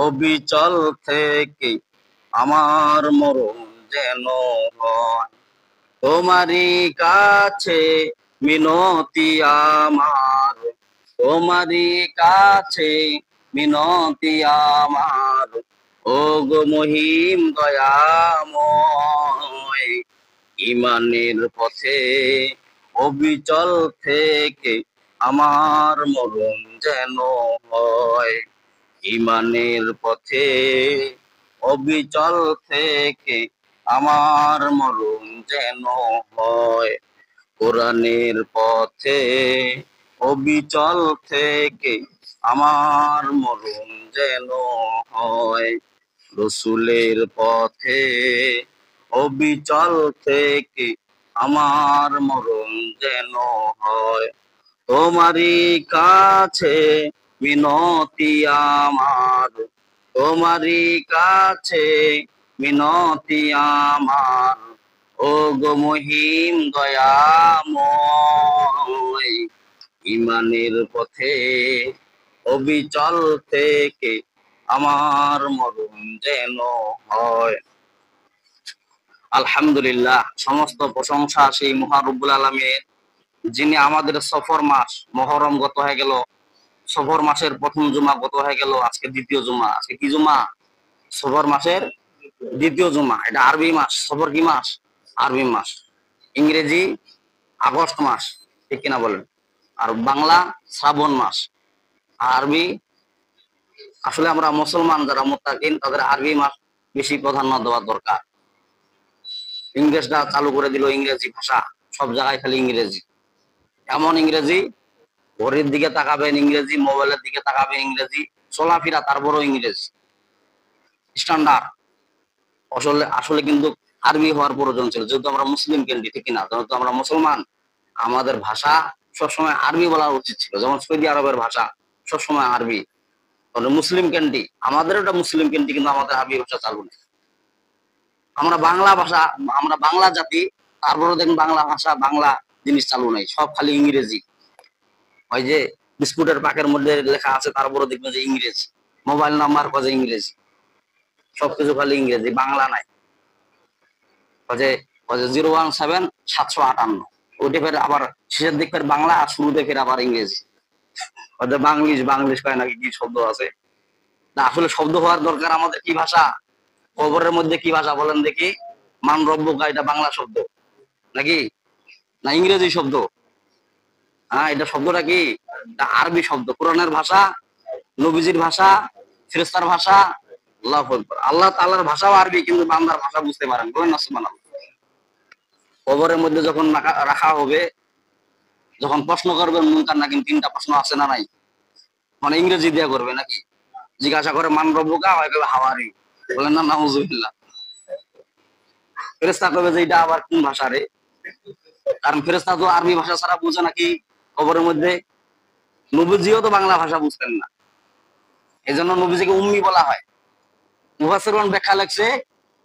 অবিচল থেকে আমার মরণ যেন হয়। তোমারই কাছে মিনতি আমার, তোমারই কাছে মিনতি আমার, ও গো মহিম দয়াময়। ইমানের পথে অবিচল থেকে আমার মরণ যেন হয়। ইমানের পথে অবিচল থেকে আমার মরণ যেন হয়। কোরআনের পথে অবিচল থেকে আমার মরণ যেন হয়। রসুলের পথে অবিচল থেকে আমার মরণ যেন হয়। তোমারই কাছে মিনতি আমার, তোমারই কাছে মিনতি আমার, ও গো মহিম দয়াময়। ইমানের পথে অবিচল থেকে আমার মরণ যেন হয়। আলহামদুলিল্লাহ, সমস্ত প্রশংসা সেই মহান রব্বুল আলামিনের, যিনি আমাদের সফর মাস মহরম গত হয়ে গেল, সফর মাসের প্রথম জুমা গত হয়ে গেল, আজকে দ্বিতীয় জুমা। আজকে কি জুমা? সফর মাসের দ্বিতীয় জুমা। এটা আরবি মাস। সফর কি মাস? আরবি মাস। ইংরেজি আগস্ট মাস, ঠিক কিনা বলেন? আর বাংলা শ্রাবণ মাস। আরবি, আসলে আমরা মুসলমান যারা মুত্তাকিন তাদের আরবি মাস বেশি প্রাধান্য দেওয়া দরকার। ইংরেজরা চালু করে দিল ইংরেজি ভাষা, সব জায়গায় খালি ইংরেজি। এমন ইংরেজি, ঘড়ির দিকে তাকাবেন ইংরেজি, মোবাইলের দিকে তাকাবেন ইংরেজি, চলাফেরা তারপরও ইংরেজি স্ট্যান্ডার্ড। আসলে আসলে কিন্তু আরবি হওয়ার প্রয়োজন ছিল, যেহেতু আমরা মুসলিম কেন্দ্রি, ঠিক কিনা? যেহেতু আমরা মুসলমান, আমাদের ভাষা সবসময় আরবি বলা উচিত ছিল। যেমন সৌদি আরবের ভাষা সবসময় আরবি, মুসলিম কেন্দ্রি, আমাদের এটা মুসলিম কেন্দ্রি, কিন্তু আমাদের আরবি ভাষা চালু নেই। আমরা বাংলা ভাষা, আমরা বাংলা জাতি, তারপরে দেখুন বাংলা ভাষা, বাংলা জিনিস চালু নেই, সব খালি ইংরেজি। ওই যে বিস্কুটের পাকের মধ্যে লেখা আছে, তারপরে দেখবেন যে ইংরেজি। মোবাইল নাম্বার কাজে ইংরেজি, সবকিছু খালি ইংরেজি, বাংলা নাই। কাজে 017 758, ওইটা ফের আবার শেষের দিক ফের বাংলা, আর শুরুতে ফের আবার ইংরেজি। বাংলিশ বাংলিশ কয় নাকি কি শব্দ আছে। না, আসলে শব্দ হওয়ার দরকার আমাদের কি ভাষা? কবরের মধ্যে কি ভাষা বলেন দেখি? মান রব্বুকা, এটা বাংলা শব্দ নাকি? না ইংরেজি শব্দ? হ্যাঁ, এটা শব্দটা কি? এটা আরবি শব্দ। কোরআনের ভাষা, নবীজির ভাষা, ফেরেশতার ভাষা। আল্লাহু আকবার। আল্লাহ তাআলার ভাষাও আরবি, কিন্তু বান্দার ভাষা বুঝতে পারেন। বলেন না সুবহানাল্লাহ। কবরের মধ্যে যখন রাখা হবে, যখন প্রশ্ন করবেন মুনকার নাকির, 3টা প্রশ্ন আছে না নাই? মানে ইংরেজি দিয়ে করবে নাকি? জিজ্ঞাসা করে মান রব্বুকা, হয় কবে হাওয়ারি। বলেন না নাউজুবিল্লাহ। ফেরেশতা কবে যে এটা আবার কোন ভাষা রে? কারণ ফেরেশতা তো আরবি ভাষা ছাড়া বুঝে নাকি কবরের মধ্যে? নবীজিও তো বাংলা ভাষা বুঝতেন না, এজন্য নবীজিকে উম্মি বলা হয়। মুফাসসিরগণ ব্যাখ্যা লিখছে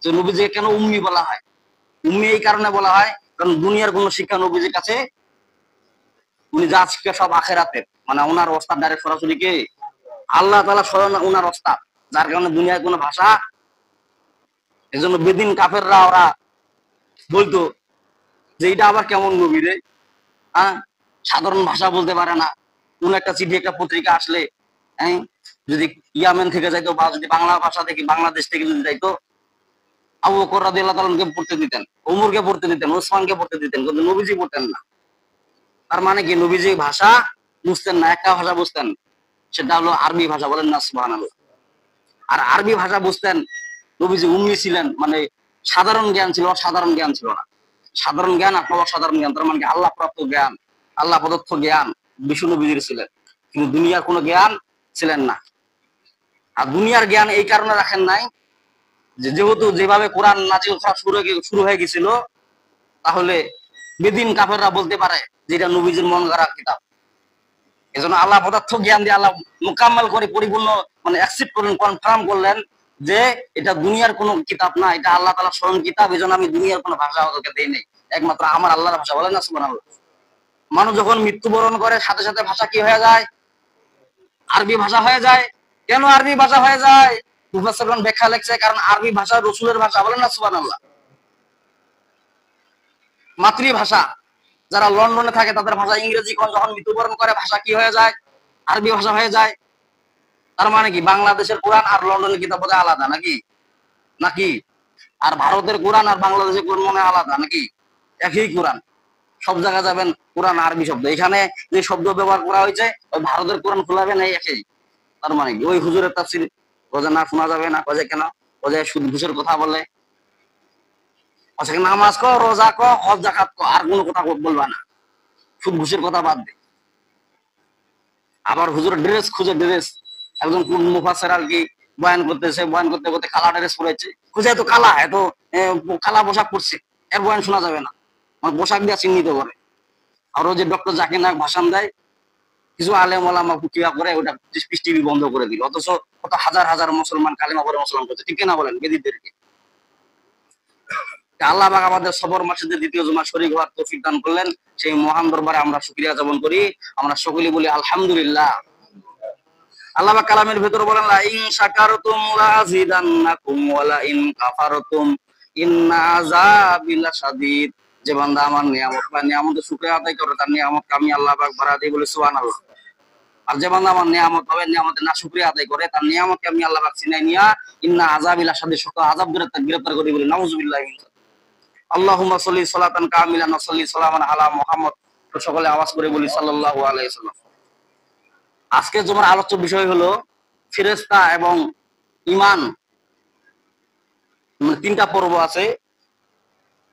যে নবীজিকে কেন উম্মি বলা হয়। উম্মি এই কারণে বলা হয়, কারণ দুনিয়ার কোন শিক্ষা নবীজির কাছে, উনি যা শিক্ষা সব আখেরাতের, মানে ওনার ওস্তাদ ডাইরেক্ট সরাসরি কে? আল্লাহ তাআলা স্বয়ং ওনার ওস্তাদ, যার কারণে দুনিয়ার কোন ভাষা। এজন্য বেদিন কাফেররা ওরা বলতো যে এটা আবার কেমন নবী রে, হ্যাঁ, সাধারণ ভাষা বলতে পারে না। কোন একটা চিঠি, একটা পত্রিকা আসলে, হ্যাঁ, যদি ইয়ামেন থেকে যাইতো, বা যদি বাংলা ভাষা থেকে, বাংলাদেশ থেকে যদি যাইতো, আবু বকর রাদিয়াল্লাহু তাআলাকে পড়তে দিতেন, ওমরকে পড়তে দিতেন, ওসমানকে পড়তে দিতেন, কিন্তু নবীজি পড়তেন না। তার মানে কি? নবীজি ভাষা বুঝতেন না, একটা ভাষা বুঝতেন, সেটা হলো আরবি ভাষা। বলেন না সুবহানাল্লাহ। আর আরবি ভাষা বুঝতেন। নবীজি উম্মি ছিলেন, মানে সাধারণ জ্ঞান ছিল, অসাধারণ জ্ঞান ছিল না। সাধারণ জ্ঞান আর অসাধারণ জ্ঞান, তার মানে আল্লাহ প্রাপ্ত জ্ঞান, আল্লাহ প্রদত্ত জ্ঞান বিশ্ব নবীজির ছিলেন, কিন্তু দুনিয়ার কোনো জ্ঞান ছিলেন না। আর দুনিয়ার জ্ঞান এই কারণে রাখেন নাই যে, যেহেতু যেভাবে কোরআন নাজিল করা শুরু হয়ে গেছিল, তাহলে বেদিন কাফেররা বলতে পারে যে এটা নবীজির মন গড়া কিতাব। এজন্য আল্লাহ পদার্থ জ্ঞান দিয়ে আল্লাহ মোকাম্মেল করে, পরিপূর্ণ, মানে অ্যাকসেপ্ট করলেন, কনফার্ম করলেন যে এটা দুনিয়ার কোনো কিতাব না, এটা আল্লাহ তাআলার স্বয়ং কিতাব। এজন্য আমি দুনিয়ার কোনো ভাষা ওদেরকে দেই নাই, একমাত্র আমার আল্লাহর ভাষা। বলেন না সুবহানাল্লাহ। মানুষ যখন মৃত্যুবরণ করে, সাথে সাথে ভাষা কি হয়ে যায়? আরবি ভাষা হয়ে যায়। কেন আরবি ভাষা হয়ে যায়? মুফাসসিরগণ ব্যাখ্যা লিখছে, কারণ আরবি ভাষা রাসূলের ভাষা, বলেন না সুবহানাল্লাহ। মাতৃভাষা, যারা লন্ডনে থাকে তাদের ভাষা ইংরেজি, যখন মৃত্যুবরণ করে ভাষা কি হয়ে যায়? আরবি ভাষা হয়ে যায়। তার মানে কি বাংলাদেশের কোরআন আর লন্ডনের কিতাব বোধহয় আলাদা নাকি? নাকি আর ভারতের কোরআন আর বাংলাদেশের কোরআন মনে আলাদা নাকি? একই কোরআন। সব জায়গায় যাবেন কোরআন আরবি শব্দ, এখানে যে শব্দ ব্যবহার করা হয়েছে ওই ভারতের কোরআন খোলাবেন এই একই। তার মানে কি ওই হুজুরের তাফসীর রোজা না শোনা যাবে না? কয়ে কেন? ওই সুদ ঘুষের কথা বলে, নামাজ ক, রোজা ক, হজ জাকাত ক, আর কোনো কথা বলবা না, সুদ ঘুষের কথা বাদ দে। আবার হুজুর ড্রেস খুঁজে, ড্রেস একজন মুফাসসির আর কি বয়ান করতেছে, বয়ান করতে করতে কালা ড্রেস পরেছে, খুঁজে এত কালা, এত কালা পোশাক পরছে, এর বয়ান শোনা যাবে না, মানে পোশাক দিয়ে চিহ্নিত করে। আর ওই যে ডক্টর জাকির নায়ক ভাষণ দেয়, কিছু আলেম ওলামা কিবা করে ওটা পিস টিভি বন্ধ করে দিল, অথচ কত হাজার হাজার মুসলমান কালিমা পড়ে মুসলমান করছে, ঠিক না বলেন বেদিদেরকে? আল্লাহ পাক আমাদের সবর মাসে দ্বিতীয় জুমা শরীক হওয়ার তৌফিক দান করলেন, সেই মহান দরবারে আমরা শুকরিয়া জ্ঞাপন করি। আমরা সকলেই বলি আলহামদুলিল্লাহ। আল্লাহ পাক কালামের ভেতর বলেন, লা ইন শাকারতুম লাযিদান্নাকুম ওয়া লা ইন কাফারতুম ইন্না আযাবি লাশাদীদ। যে বান্দা আমার নিয়ামত বা নিয়ামতের শুকরিয়া আদায় করে তার নিয়ামতকে আমি আল্লাহ পাক বাড়া দেই, বলে সুবহানাল্লাহ। আর যে বান্দা আমার নিয়ামত পাবে, নিয়ামতের না শুকরিয়া আদায় করে, তার নিয়ামতকে আমি আল্লাহ পাক চিনাই নিয়া ইন্না আযাবি লাশাদীদ, শক্ত আযাব গ্রেফতার করি, বলে নাউযুবিল্লাহি মিন। আল্লাহুম্মা সাল্লি সালাতান কামিলান ওয়া সাল্লি সালামান আলা মুহাম্মদ। তো সকলে আওয়াজ করে বলি সাল্লাল্লাহু আলাইহি ওয়াসাল্লাম। আজকে তোমার আলোচ্য বিষয় হলো ফেরেশতা এবং ঈমান। তিনটা পর্ব আছে,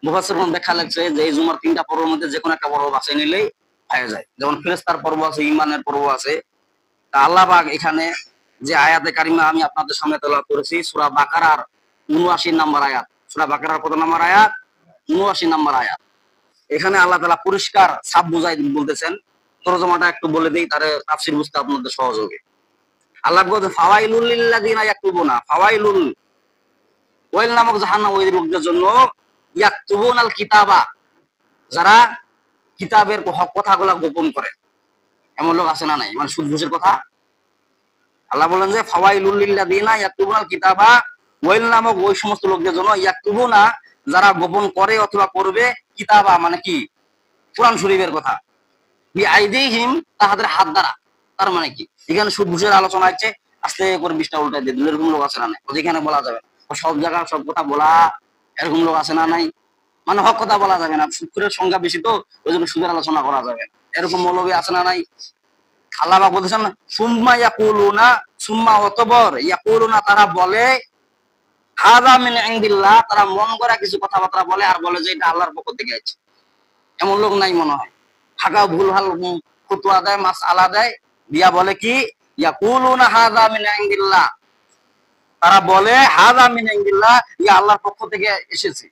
মুফাসসিরগণ ব্যাখ্যা লিখছে যে এই জুমার তিনটা পর্বের মধ্যে যে কোনো একটা পর্ব বাছাই নিলেই হয়ে যায়। যেমন ফেরেশতার পর্ব আছে, ঈমানের পর্ব আছে। তা আল্লাহ পাক এখানে যে আয়াতে কারিমা আমি আপনাদের সামনে তেলাওয়াত করেছি, সূরা বাকারার ৭৯ নম্বর আয়াত। সূরা বাকারার কত নম্বর আয়াত? ৭৯ নম্বর আয়াত। এখানে আল্লাহ তাআলা পরিষ্কার সাপ বুঝাই বলতেছেন। তরজমাটা একটু বলে দেই, তারে তাফসীর বুঝতে আপনাদের সহজ হবে। আল্লাহ বলতে ফাওয়াইলুল লিল্লাযিনা ইয়াকতুবুনা, ফাওয়াইলুল, ওয়াইল নামক জাহান্নাম ওই লোকদের জন্য, ইয়াকতুবুনাল কিতাবা, যারা কিতাবের কথাগুলো গোপন করে। এমন লোক আছে না নাই? মানে সুদ ঘুষের কথা। আল্লাহ বলেন যে ফাওয়াইলুল লিল্লাযিনা ইয়াকতুবুনাল কিতাবা, ওয়াইল নামক ওই সমস্ত লোকদের জন্য, ইয়াকতুবুনা যারা গোপন করে অথবা করবে, কিতাবা মানে কি? কোরআন শরীফের কথা, বিআইদিহিম তাহাদের হাত দ্বারা। তার মানে কি এখানে সুদ ঘুষের আলোচনা হচ্ছে, আস্তে করে ২০টা উল্টাই দিয়ে দিল, এরকম লোক আছে না নাই? যেখানে বলা যাবে সব জায়গায় সব কথা বলা, এরকম লোক আছে না নাই? মানে হক কথা বলা যাবে না, সুদের সংখ্যা বেশি তো ওই জন্য সুদের আলোচনা করা যাবে, এরকম মৌলবী আছে না নাই? আল্লাহ পাক বলতেছেন সুম্মা ইয়াকুলুনা, সুম্মা অতঃপর ইয়াকুলুনা তারা বলে, হাযা মিন ইনদিল্লাহ, তারা মন করা কিছু কথাবার্তা বলে আর বলে যে এটা আল্লাহর পক্ষ থেকে আছে। এমন লোক নাই মনে হয়? হাগা ভুলভাল ফতোয়া দেয়, মাসআলা দেয়, দিয়া বলে কি ইয়াকুলুনা হাযা মিন ইনদিল্লাহ, তারা বলে হাযা মিন ইনদিল্লাহ, ইয়া আল্লাহর পক্ষ থেকে এসেছে।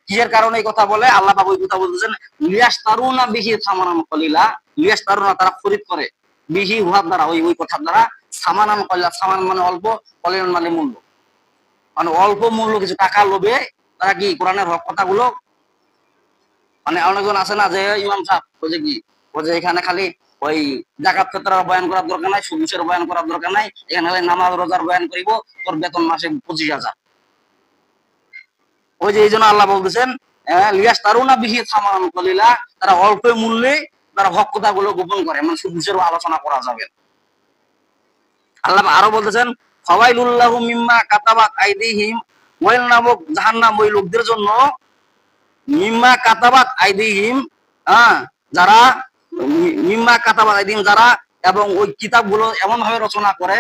কিসের কারণে এই কথা বলে? আল্লাহ পাক ওই কথা বলতেছেন, লিয়াশতারুনা বিহি সামানান কলিলা, লিয়াশতারুনা তারা খরিদ করে, বিহি উহার দ্বারা, ওই কথার দ্বারা, সামানান কলিলা, সামান মানে অল্প, কলিলান মানে মূল্য, মানে অল্প মূল্য কিছু টাকা লোভে তারা কি কোরআনের হক কথাগুলো, মানে অনেকজন আছে না যে ইমাম সাহেব বলছে কি, বলছে এখানে খালি ওই জাকাত ফিতরার বয়ান করার দরকার নাই, সুদ ঘুষের বয়ান করার দরকার নাই, এখানে খালি নামাজ রোজার বয়ান করিব, তোর বেতন মাসে ২৫,০০০। ওই যে এই জন্য আল্লাহ বলতেছেন লিয়াশতারুনা বিহি সামানান কলিলা, তারা অল্প মূল্যে তারা হক কথাগুলো গোপন করে, মানে সুদ ঘুষের আলোচনা করা যাবে। আল্লাহ আরো বলতেছেন ফাওয়াইলুল লাহুম মিম্মা কাতাবাত আইদিহিম, ওয়াইল নামক জাহান্নাম ওই লোকদের জন্য, মিম্মা কাতাবাত আইদিহিম, যারা মিম্মা কাতাবাত আইদিহিম, যারা এবং ওই কিতাবগুলো এমন ভাবে রচনা করে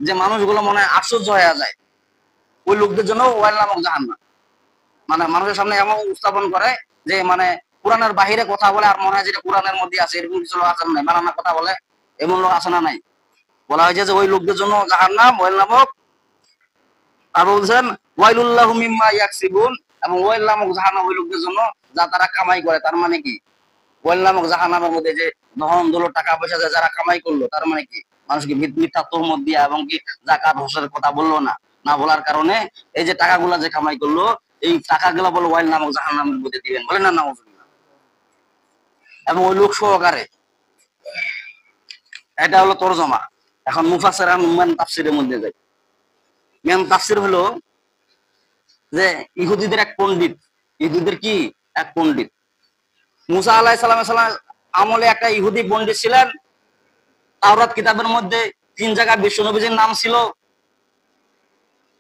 যে মানুষগুলো মনে আশ্চর্য হয়ে যায়, ওই লোকদের জন্য ওয়াইল নামক জাহান্নাম। মানে মানুষের সামনে এমন উপস্থাপন করে যে মানে কোরআনের বাহিরে কথা বলে আর মনে হয় যেটা কোরআনের মধ্যে আছে, এরকম কিছু লোক আছে নাই? বানানা কথা বলে, এমন লোক আছে না নাই? বলা হয়েছে যে ওই লোকদের জন্য জাহান্নাম ওয়াইল নামক। আর বলছেন ওয়াইলুল লাহুম মিম্মা ইয়াকসিবুন, এবং ওয়াইল নামক জাহান্নাম ওই লোকদের জন্য যা তারা কামাই করে। তার মানে কি ওয়াইল নামক জাহান্নামের মধ্যে যে ধন দৌলত টাকা পয়সা যারা কামাই করলো, তার মানে কি মানুষকে মিথ্যা তহমত দিয়া এবং কি যাকাত হোসের কথা বললো না, না বলার কারণে এই যে টাকাগুলা যে কামাই করলো, এই টাকাগুলা বলে ওয়াইল নামক জাহান্নামের মধ্যে দিবেন, বলেন না নাউজুবিল্লাহ। এবং ওই লোক সহকারে, এটা হলো তরজমা। এখন মুফাসসির আর তাফসীরের মধ্যে যাই। মেন তাফসীর হলো যে ইহুদিদের এক পণ্ডিত, ইহুদিদের কি এক পণ্ডিত, মুসা আলাইহিস সালাম আমলে একটা ইহুদি পণ্ডিত ছিলেন। তাওরাত কিতাবের মধ্যে 3 জায়গায় বিশ্বনবীর নাম ছিল।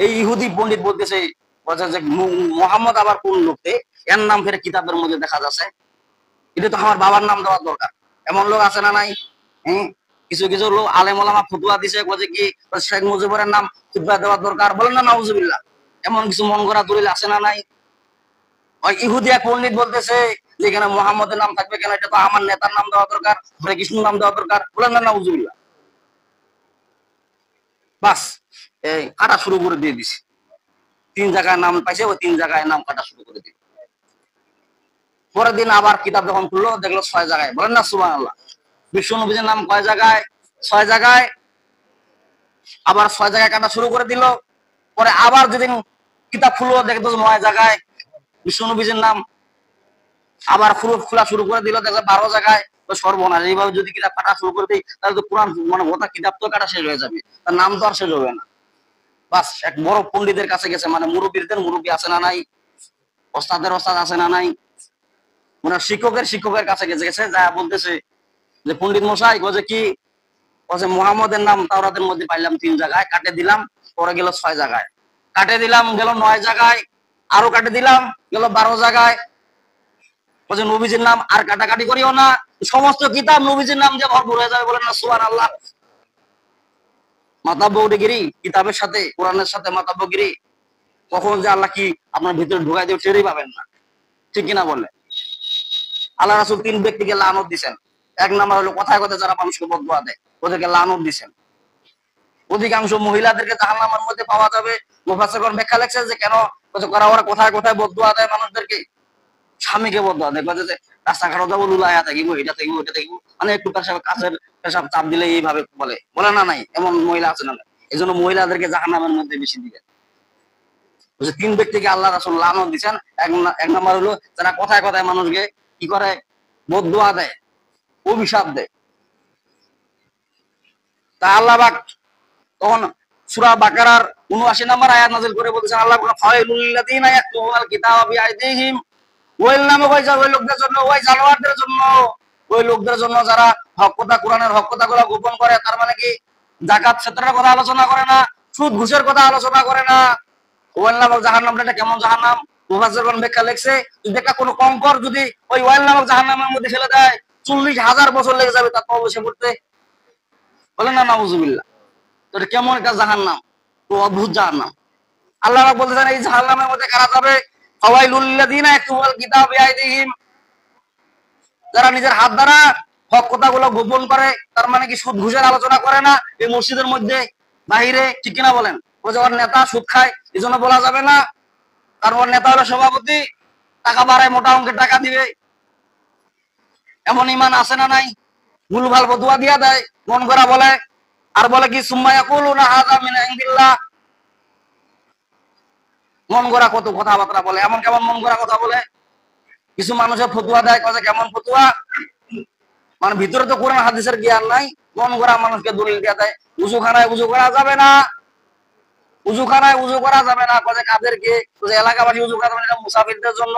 এই ইহুদি পণ্ডিত বলতেছে যে মোহাম্মদ আবার কোন লোকতে, এর নাম ফের কিতাবের মধ্যে দেখা যাচ্ছে। এটা তো আমার বাবার নাম দেওয়ার দরকার। এমন লোক আছে না নাই? কিছু কিছু লোক আলেম ওলামা ফতোয়া দিছে বলে কি শেখ মুজিবুরের নাম খুতবা দেওয়ার দরকার, বলেন না নাউজুবিল্লাহ। এমন কিছু মন গড়া দলিল আছে না নাই? ওই ইহুদি এক পণ্ডিত বলতেছে যেখানে মোহাম্মদের নাম থাকবে কেন, এটা তো আমার নেতার নাম দেওয়া দরকার, হরে কৃষ্ণর নাম দেওয়া দরকার, বলেন না নাউজুবিল্লাহ। বাস এই কাটা শুরু করে দিয়ে দিছে। 3 জায়গায় নাম পাইছে, ওই 3 জায়গায় নাম কাটা শুরু করে দিল। পরের দিন আবার কিতাব যখন খুললো দেখলো 6 জায়গায়, বলেন না সুবহানাল্লাহ। বিশ্বনবীর নাম কয় জায়গায়? 6 জায়গায়। আবার 6 জায়গায় কাটা শুরু করে দিল। পরে আবার যেদিন কিতাব খুললো দেখলো 9 জায়গায় বিশ্বনবীর নাম। আবার খোলা শুরু করে দিল, দেখলো 12 জায়গায়। তো সর্বনাশ, এইভাবে যদি কিতাব কাটা শুরু করে দিই তাহলে তো কোরআন মানে গোটা কিতাব তো কাটা শেষ হয়ে যাবে, তার নাম তো আর শেষ হবে না। বাস এক বড় পণ্ডিতের কাছে গেছে, মানে মুরব্বীদের মুরব্বী আছে না নাই, ওস্তাদের ওস্তাদ আছে না নাই, মানে শিক্ষকের কাছে গেছে যা বলতেছে যে পণ্ডিত মশাই বলছে কি, বলছে মোহাম্মদের নাম তাওরাতের মধ্যে পাইলাম 3 জায়গায়, কাটে দিলাম, পরে গেল 6 জায়গায়, কাটে দিলাম গেল 9 জায়গায়, আরো কাটে দিলাম গেল 12 জায়গায়। বলছে নবীজির নাম আর কাটাকাটি করিও না, সমস্ত কিতাব নবীজির নাম দিয়ে ভরপুর হয়ে যাবে, বলেন না সুবহানাল্লাহ। মাতাব্বরগিরি কিতাবের সাথে, কোরআনের সাথে মাতাব্বরগিরি, কখন যে আল্লাহ কি আপনার ভিতরে ঢুকাই দিয়ে টেরই পাবেন না, ঠিক কিনা বলে। আল্লাহ রাসূল 3 ব্যক্তিকে লানত দিয়েছেন। এক নাম্বার হলো কথায় কথায় যারা মানুষকে বদদুয়া দেয়, ওদেরকে লানত দিয়েছেন। অধিকাংশ মহিলাদেরকে জাহান্নামের মধ্যে পাওয়া যাবে। মুফাসসিরগণ ব্যাখ্যা লিখছেন যে কেন, ওরা কথায় কথায় বদদুয়া দেয় মানুষদেরকে, স্বামীকে বদদুয়া দেয়, যে রাস্তাঘাটে যাবো লুলাইয়া থাকিব, এটা থাকিব ওটা থাকিব, মানে একটু কাছের পেশাব চাপ দিলে এইভাবে বলে না নাই, এমন মহিলা আছে না? এই জন্য মহিলাদেরকে জাহান্নামের মধ্যে বেশি দিবেন। 3 ব্যক্তিকে আল্লাহ রাসূল লানত দিয়েছেন। এক নাম্বার হলো যারা কথায় কথায় মানুষকে কি করে, বদদুয়া দেয়, অভিশাপ দেয়। তা আল্লাহ পাক তখন সূরা বাকারার ৭৯ নম্বর আয়াত নাযিল করে বলছেন, আল্লাহ ফায়লুল লাযিনা ইয়াকতুবুনাল কিতাবা বিআইদিহিম, ওই নামে ওই লোকদের জন্য, ওই জানোয়ারদের জন্য, ওই লোকদের জন্য যারা হক কথা, কোরআনের হক কথাগুলো গোপন করে। তার মানে কি যাকাত ফিতরের কথা আলোচনা করে না, সুদ ঘুষের কথা আলোচনা করে না। ওয়াইল নামক জাহান্নামটা এটা কেমন জাহান্নাম? মুফাসসিরগণ ব্যাখ্যা লিখছে, যদি একটা কোনো কঙ্কর যদি ওই ওয়াইল নামক জাহান্নামের মধ্যে ফেলে দেয় ৪০,০০০ বছর লেগে যাবে তার প্রবেশে পড়তে, বলেন না নাউজুবিল্লাহ। তো এটা কেমন একটা জাহান্নাম, তো অদ্ভুত জাহান্নাম। আল্লাহ পাক বলতেছেন এই জাহান্নামের মধ্যে কারা যাবে? ফাওয়াইলুল লাযিনা ইয়াকতুবুনাল কিতাবা বিআইদিহিম, যারা নিজের হাত দ্বারা হক কথাগুলো গোপন করে। তার মানে কি সুদ ঘুষের আলোচনা করে না এই মসজিদের মধ্যে বাহিরে, ঠিক কিনা বলেন। ও যে ওর নেতা সুদ খায় এই জন্য বলা যাবে না, কারণ ওর নেতা হলো সভাপতি, টাকা বাড়ায়, মোটা অঙ্কের টাকা দিবে। এমন ইমান আছে না নাই? ভুলভাল বদুয়া দিয়া দেয়, মন করা বলে, আর বলে কি সুম্মা ইয়াকুলুনা হাযা মিন ইনদিল্লাহ, মন গড়া কত কথাবার্তা বলে। এমন কেমন মন গড়া কথা বলে, কিছু মানুষের ফতুয়া দেয়, কাজে কেমন ফতুয়া, মানে ভিতরে তো কোরআন হাদিসের জ্ঞান নাই, মন গড়া মানুষকে দলিল দিয়ে দেয়। উজুখানায় উজু করা যাবে না, উজুখানায় উজু করা যাবে না, কাজে কাদেরকে, এলাকাবাসী উজু করা যাবে না, এটা মুসাফিরদের জন্য।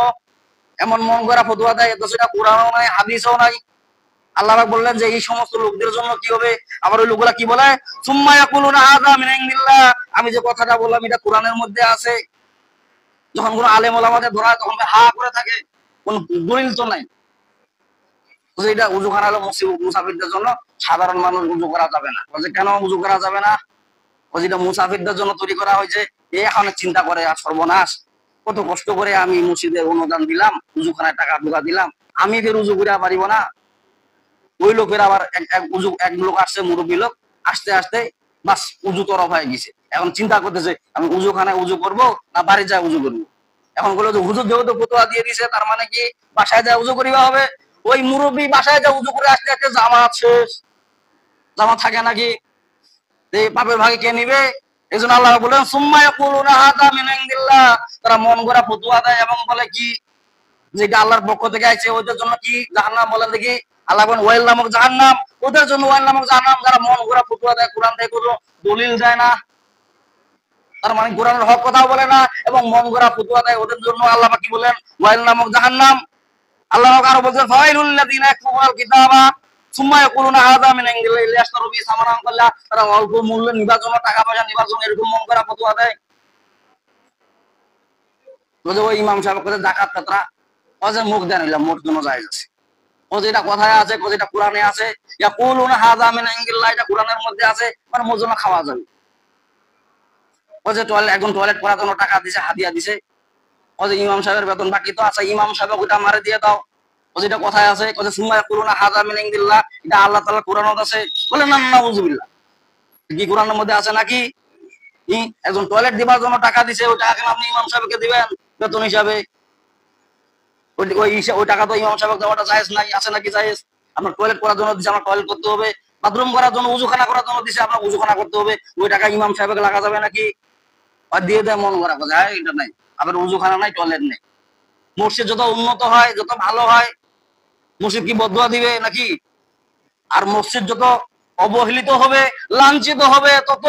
এমন মন গড়া ফতুয়া দেয়, তো সেটা কোরআনও নাই হাদিসও নাই। আল্লাহ পাক বললেন যে এই সমস্ত লোকদের জন্য কি হবে? আবার ওই লোকগুলা কি বলে, সুম্মা ইয়াকুলুনা হাযা মিন ইনদিল্লাহ, আমি যে কথাটা বললাম এটা কোরআনের মধ্যে আছে। যখন কোনো আলেম ওলামাদের ধরা হয় তখন হা করে থাকে, কোন দলিল তো নাই। এটা উজুখানা হলো মুসাফিরদের জন্য, সাধারণ মানুষ উজু করা যাবে না। বলছে কেন উজু করা যাবে না? যেটা মুসাফিরদের জন্য তৈরি করা হয়েছে। এখন চিন্তা করে আর সর্বনাশ, কত কষ্ট করে আমি মসজিদের অনুদান দিলাম, উজুখানায় টাকা ঢোকা দিলাম, আমি ফের উজু করে পারিব না। ওই লোকের আবার এক লোক আসছে, মুরব্বী লোক, আসতে আসতে বাস উজু তরফ হয়ে গেছে। এখন চিন্তা করতেছে আমি উজুখানায় উজু করব না বাড়ি যায় উজু করবো। এখন বলে যে হুজুর যেহেতু ফতোয়া দিয়ে দিছে, তার মানে কি বাসায় যায় উজু করিবা হবে। ওই মুরব্বী বাসায় যায় উজু করে আসতে আসতে জামাত শেষ, জামাত থাকে নাকি, পাপের ভাগে কে নিবে? এই জন্য আল্লাহ বলেন সুম্মা ইয়াকুলুনা হাযা মিন ইনদিল্লাহ, তারা মন গড়া ফতোয়া দেয় এবং বলে কি যেটা আল্লাহর পক্ষ থেকে আইছে, ওদের জন্য কি জাহান্নাম। বলেন দেখি, আল্লাহ বলেন ওয়াইল নামক জাহান্নাম, ওদের জন্য ওয়াইল নামক জাহান্নাম, যারা মন গড়া ফতোয়া দেয়, কোরআন থেকে কোনো দলিল দেয় না। তার মানে কোরআনের হক কথাও বলে না এবং মন গড়া ফতোয়া দেয়, ওদের জন্য আল্লাহ কি বলেন ওয়াইল নামক জাহান্নাম। আল্লাহ আরো বলছেন ফাওয়াইলুল লাযিনা ইয়াকতুবুনাল কিতাবা সুম্মা ইয়াকুলুনা হাযা মিন ইনদিল্লাহি লিয়াশতারু বিহি সামানান কাল্লা, তারা অল্প মূল্যে নিবার জন্য, টাকা পয়সা নিবার জন্য এরকম মন গড়া ফতোয়া দেয়। ওই ইমাম সাহেব কথা যাকাত ফিতরা ওদের মুখ দেন হইলাম মোট জন্য জায়েজ আছে, ও যেটা কথায় আছে, ও যেটা কোরআনে আছে, ইয়াকুলুনা হাযা মিন ইনদিল্লাহি, এটা কোরআনের মধ্যে আছে, মানে মোট জন্য খাওয়া যাবে। ও যে টয়লেট, একজন টয়লেট করার জন্য টাকা দিছে, হাদিয়া দিছে, ও যে ইমাম সাহেবের বেতন বাকি তো আছে, ইমাম সাহেব ওটা মারে দিয়ে দাও। ও যেটা কথায় আছে, ও যে সুম্মা ইয়াকুলুনা হাযা মিন ইনদিল্লাহ, এটা আল্লাহ তাআলা কোরআনত আছে। বলে না, নাউযুবিল্লাহ, কি কোরআনের মধ্যে আছে নাকি? একজন টয়লেট দিবার জন্য টাকা দিছে, ওই টাকা আপনি ইমাম সাহেবকে দিবেন বেতন হিসাবে? ওই টাকা তো ইমাম সাহেব দেওয়াটা জায়েজ নাই, আছে নাকি জায়েজ? আপনার টয়লেট করার জন্য দিছে, আপনার টয়লেট করতে হবে, বাথরুম করার জন্য, উজুখানা করার জন্য দিছে, আপনার উজুখানা করতে হবে, ওই টাকা ইমাম সাহেবকে লাগা যাবে নাকি? আর দিয়ে দেয় মন করা কথা, হ্যাঁ এটা নাই, আপনার উজুখানা নাই, টয়লেট নেই। মসজিদ যত উন্নত হয়, যত ভালো হয়, মসজিদ কি বদুয়া দিবে নাকি? আর মসজিদ যত অবহেলিত হবে, লাঞ্ছিত হবে, তত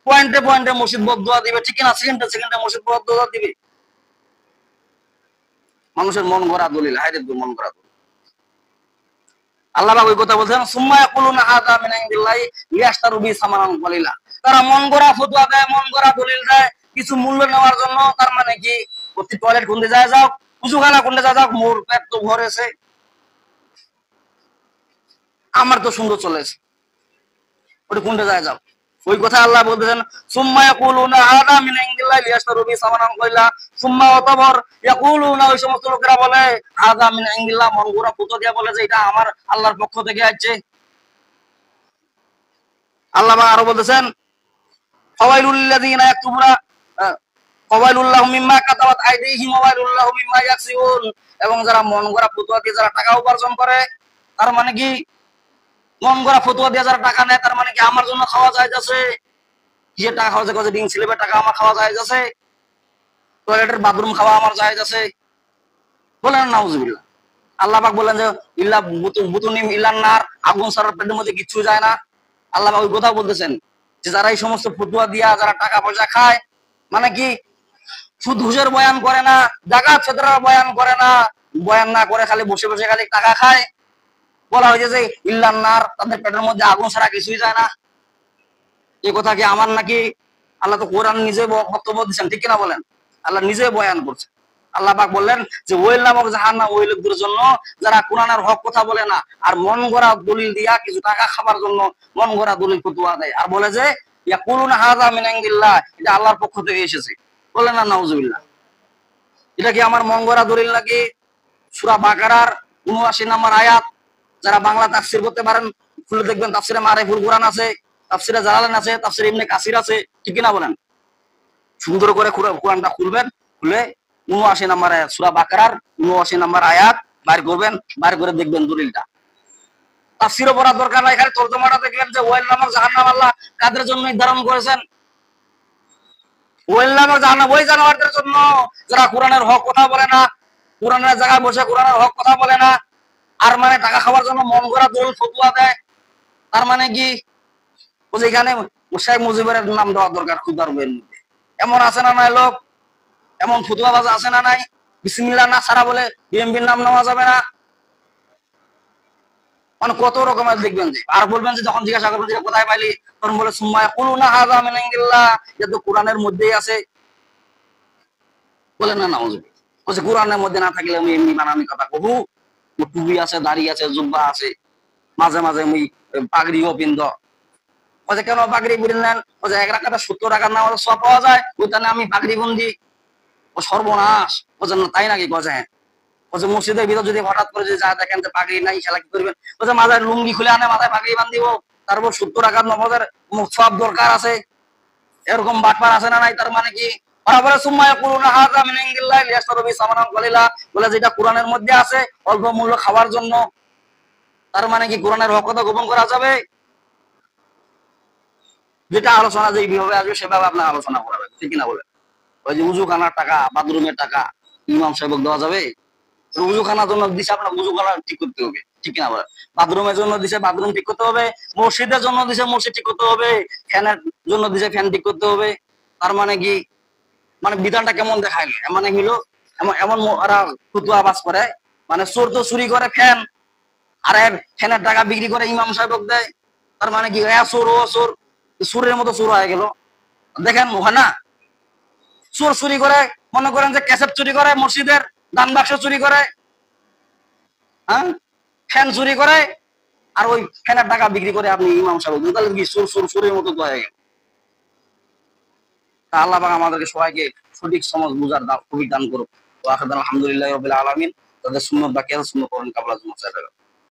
পয়েন্টে পয়েন্টে মসজিদ বদুয়া দিবে, ঠিক না? সেকেন্ডে সেকেন্ডে মসজিদ বদুয়া দিবে। মানুষের মন গড়া দলিল, হায়রে মন গড়া দলিল। আল্লাহ পাক ওই কথা বলছেন, সুম্মা ইয়াকুলুনা হাযা মিন ইনদিল্লাহি লিয়াশতারু বিহি সামানান কলিলা, তারা মন গড়া ফতোয়া দেয়, মন গড়া দলিল দেয় কিছু মূল্য নেওয়ার জন্য। তার মানে কি, প্রতি টয়লেট কোনতে যায় যাও, উজুখানা কোনতে যায় যাও, মোর পেট তো ভরেছে, আমার তো সুন্দর চলেছে, ওটা কোনতে যায় যাও। ওই কথা আল্লাহ বলতেছেন, সুম্মা ইয়াকুলুনা হাযা মিন ইনদিল্লাহি লিয়াশতারু বিহি সামানান কলিলা, সুম্মা অতঃপর ইয়াকুলুনা, ওই সমস্ত লোকেরা বলে, হাযা মিন ইনদিল্লাহ, মন গড়া ফতোয়া দিয়ে বলে যে এটা আমার আল্লাহর পক্ষ থেকে আসছে। আল্লাহ আরো বলতেছেন, ফাওয়াইলুল লাযিনা ইয়াকতুবুনা ফাওয়াইলুল লাহুম মিম্মা কাতাবাত আইদিহিম ওয়া ওয়াইলুল লাহুম মিম্মা ইয়াকসিবুন, এবং যারা মন গড়া ফতোয়া দিয়ে যারা টাকা উপার্জন করে, তার মানে কি, মন গড়া ফতোয়া দিয়ে যারা টাকা নেয়, তার মানে কি আমার জন্য খাওয়া যায় যাচ্ছে, যে টাকা খাওয়া যায়, ডিং স্লিপের টাকা আমার খাওয়া যায় যাচ্ছে, টয়লেটের বাথরুম খাওয়া আমার যায় যাচ্ছে। বলেন নাউজুবিল্লাহ। আল্লাহ পাক বলেন যে ইল্লা বুতুনিম ইল্লান নার, আগুন ছাড়া পেটের মধ্যে কিচ্ছু যায় না। আল্লাহ পাক ওই কথা বলতেছেন যে যারা এই সমস্ত ফতোয়া দিয়া যারা টাকা পয়সা খায়, মানে কি সুদ ঘুষের বয়ান করে না, যাকাত ফিতরার বয়ান করে না, বয়ান না করে খালি বসে বসে খালি টাকা খায়, বলা হয়েছে যে ইল্লান নার, তাদের পেটের মধ্যে আগুন ছাড়া কিছুই যায় না। এই কথা কি আমার নাকি? আল্লাহ তো কোরআন নিজে বক্তব্য দিচ্ছেন, ঠিক কিনা বলেন? আল্লাহ নিজে বয়ান করছে। আল্লাহ পাক বললেন যে ওয়াইল নামক জাহান্নাম ওই লোকদের জন্য যারা কোরআনের হক কথা বলে না, আর মন গড়া দলিল দিয়া কিছু টাকা খাবার জন্য মন গড়া দলিল ফতোয়া দেয়, আর বলে যে ইয়াকুলুনা হাযা মিন ইনদিল্লাহ, এটা আল্লাহর পক্ষ থেকে এসেছে। বলেন না নাউজুবিল্লাহ। এটা কি আমার মন গড়া দলিল নাকি? সূরা বাকারার ৭৯ নম্বর আয়াত, যারা বাংলা তাফসীর করতে পারেন খুলে দেখবেন, তাফসীরে মারিফুল কুরআন আছে, তাফসীরে জালালাইন আছে, তাফসীরে ইবনে কাসির আছে, ঠিক কিনা বলেন? সুন্দর করে কোরআনটা খুলবেন, খুলে ৭৯ নম্বর আয়াত, সূরা বাকারার ৭৯ নম্বর আয়াত বাইর করবেন, বাইর করে দেখবেন দলিলটা। তাফসীরও পড়ার দরকার নাই, খালি তরজমাটা দেখবেন যে ওয়াইল নামক জাহান্নাম আল্লাহ কাদের জন্য নির্ধারণ করেছেন। ওয়াইল নামক জাহান্নাম ওই জানোয়ারদের জন্য যারা কোরআনের হক কথা বলে না, কোরআনের জায়গায় বসে কোরআনের হক কথা বলে না, আর মানে টাকা খাওয়ার জন্য মন গড়া দলিল ফতোয়া দেয়। তার মানে কি, ও যেখানে শেখ মুজিবের নাম দেওয়ার দরকার খুদার বইয়ের মধ্যে, এমন আছে না নাই লোক, এমন ফতুয়াবাজ আছে না নাই? বিসমিল্লাহ না ছাড়া বলে বিএমপির নাম নেওয়া যাবে না, মানে কত রকমের দেখবেন যে। আর বলবেন যে যখন জিজ্ঞাসা করবেন যে কোথায় পাইলি, তখন বলে সুম্মা ইয়াকুলুনা হাযা মিন ইনদিল্লাহ, এটা তো কোরআনের মধ্যেই আছে। বলেন না নাউজুবিল্লাহ। বলছে কোরআনের মধ্যে না থাকলে আমি এমনি বানামি কথা কহু, টুপি আছে, দাড়ি আছে, জুব্বা আছে, মাঝে মাঝে আমি পাগড়িও পিন্ধ। বলছে কেন পাগড়ি পরিলেন? বলছে ১ রাকাতে ৭০ টাকার নামাজের সওয়াব পাওয়া যায়, ওইখানে আমি পাগড়ি বন্দি। ও সর্বনাশ। বলছে না তাই নাকি? বলছে হ্যাঁ। বলছে মসজিদের ভিতর যদি হঠাৎ করে যদি যা দেখেন যে পাগড়ি নাই, খেলা কি করবেন? বলছে মাথায় লুঙ্গি খুলে আনে, মাথায় পাগড়ি বান্ধিব, তারপর ৭০ টাকার নামাজের সওয়াব দরকার আছে। এরকম বাটপার আছে না নাই? তার মানে কি, বরাবর সুম্মা ইয়াকুলুনা হাযা মিন ইনদিল্লাহি লিয়াশতারু বিহি সামানান কলিলা, বলে যেটা কোরআনের মধ্যে আছে অল্প মূল্য খাওয়ার জন্য। তার মানে কি কোরআনের হক কথা গোপন করা যাবে? যেটা আলোচনা যে বিভাবে আসবে সেভাবে আপনার আলোচনা করা যাবে, ঠিক কিনা বলে? ওই যে উজুখানার টাকা, বাথরুমের টাকা ইমাম সাহেবকে দেওয়া যাবে? উজুখানার জন্য দিছে, আপনার উজুখানা ঠিক করতে হবে, ঠিক কিনা বলে? বাথরুমের জন্য দিছে, বাথরুম ঠিক করতে হবে। মসজিদের জন্য দিছে, মসজিদ ঠিক করতে হবে। ফ্যানের জন্য দিছে, ফ্যান ঠিক করতে হবে। তার মানে কি, মানে বিধানটা কেমন দেখাইলো, মানে হইলো এমন এমন ওরা ফতুয়া বাস করে, মানে চোর তো চুরি করে ফ্যান, আর ফ্যানের টাকা বিক্রি করে ইমাম সাহেবক দেয়। তার মানে কি, চোর ও চোর, চোরের মতো চোর হয়ে গেল। দেখেন হয় না, চোর চুরি করে, মনে করেন যে ক্যাসেট চুরি করে, মসজিদের দান বাক্স চুরি করে, হ্যাঁ, ফ্যান চুরি করে, আর ওই ফ্যানের টাকা বিক্রি করে আপনি ইমাম সাহেব, তাহলে কি চোর চোর চোরের মতো তো হয়ে গেল। তা আল্লাহ পাক আমাদেরকে সবাইকে সঠিক সমাজ বুঝার খুবই দান করুক। তো আলহামদুলিল্লাহ রাব্বিল আলামিন। তাদের সুন্নত বাকি আছে, সুন্নত করুন কাবলা জুমা।